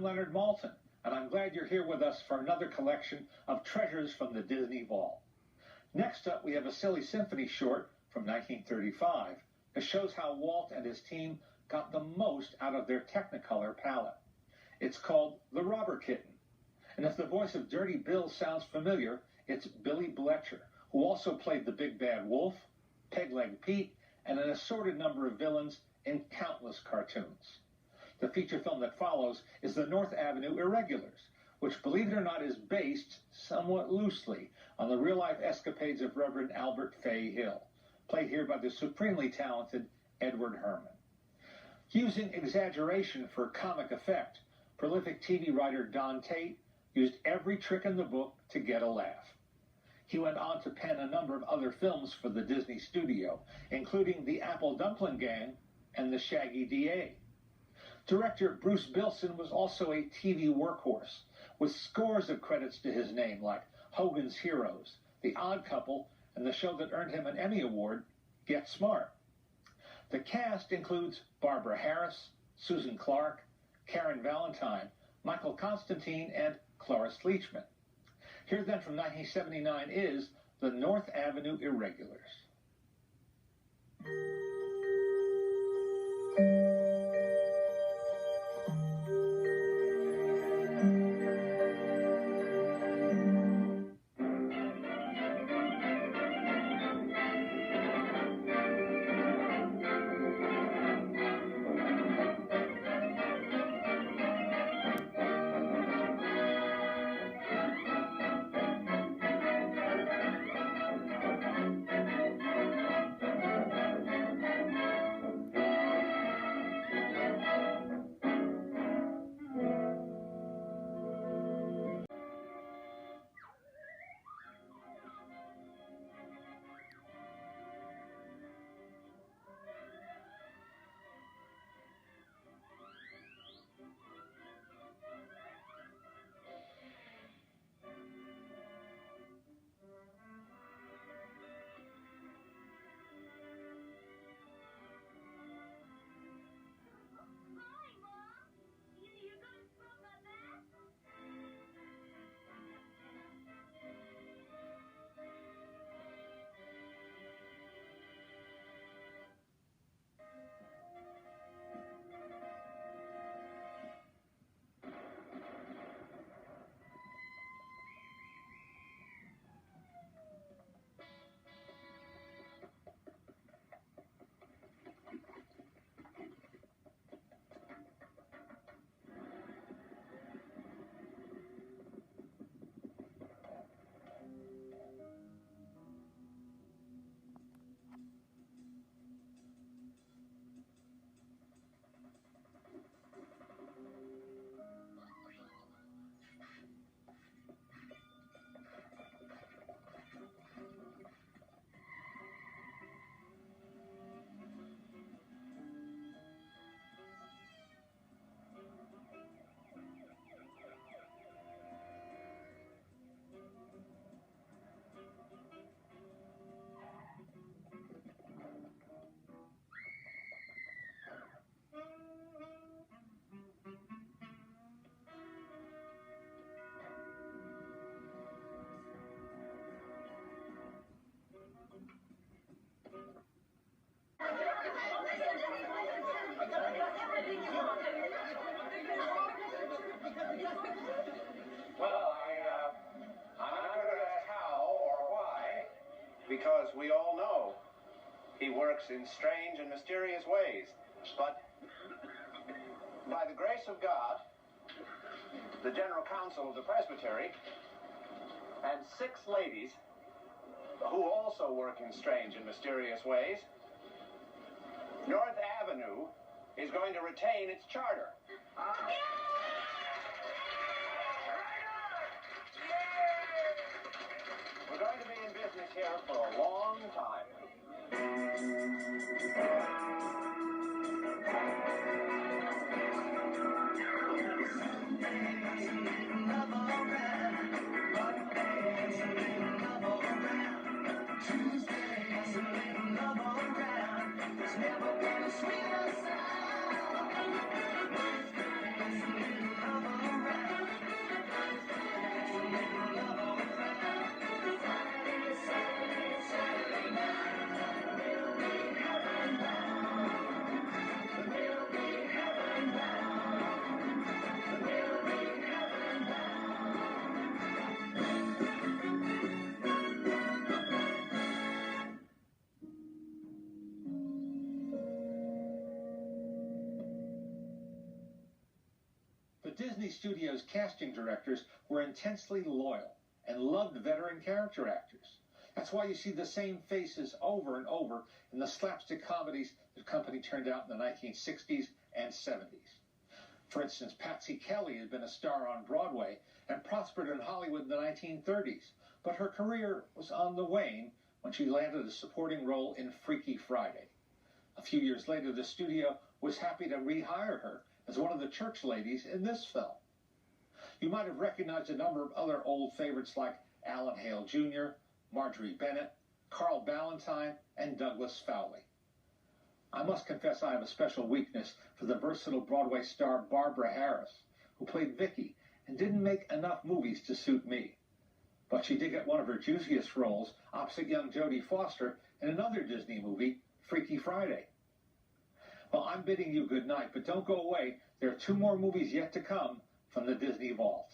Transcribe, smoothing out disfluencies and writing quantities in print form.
I'm Leonard Maltin, and I'm glad you're here with us for another collection of treasures from the Disney Vault. Next up, we have a silly symphony short from 1935 that shows how Walt and his team got the most out of their Technicolor palette. It's called The Robber Kitten, and if the voice of Dirty Bill sounds familiar, it's Billy Bletcher, who also played the Big Bad Wolf, Peg-Leg Pete, and an assorted number of villains in countless cartoons. The feature film that follows is the North Avenue Irregulars, which, believe it or not, is based somewhat loosely on the real-life escapades of Reverend Albert Fay Hill, played here by the supremely talented Edward Herrmann. Using exaggeration for comic effect, prolific TV writer Don Tate used every trick in the book to get a laugh. He went on to pen a number of other films for the Disney studio, including The Apple Dumpling Gang and The Shaggy DA. Director Bruce Bilson was also a TV workhorse, with scores of credits to his name like Hogan's Heroes, The Odd Couple, and the show that earned him an Emmy Award, Get Smart. The cast includes Barbara Harris, Susan Clark, Karen Valentine, Michael Constantine, and Cloris Leachman. Here then from 1979 is The North Avenue Irregulars. Well, I'm not going to ask how or why, because we all know he works in strange and mysterious ways. But by the grace of God, the General Council of the Presbytery, and 6 ladies who also work in strange and mysterious ways, North Avenue is going to retain its charter. We're going to be in business here for a long time. Never been a sweeter sound. Disney Studios casting directors were intensely loyal and loved veteran character actors. That's why you see the same faces over and over in the slapstick comedies the company turned out in the 1960s and 70s. For instance, Patsy Kelly had been a star on Broadway and prospered in Hollywood in the 1930s, but her career was on the wane when she landed a supporting role in Freaky Friday. A few years later, the studio was happy to rehire her as one of the church ladies in this film. You might have recognized a number of other old favorites like Alan Hale Jr., Marjorie Bennett, Carl Ballantine, and Douglas Fowley. I must confess I have a special weakness for the versatile Broadway star Barbara Harris, who played Vicky and didn't make enough movies to suit me. But she did get one of her juiciest roles opposite young Jodie Foster in another Disney movie, Freaky Friday. Well, I'm bidding you good night, but don't go away. There are 2 more movies yet to come from the Disney Vault.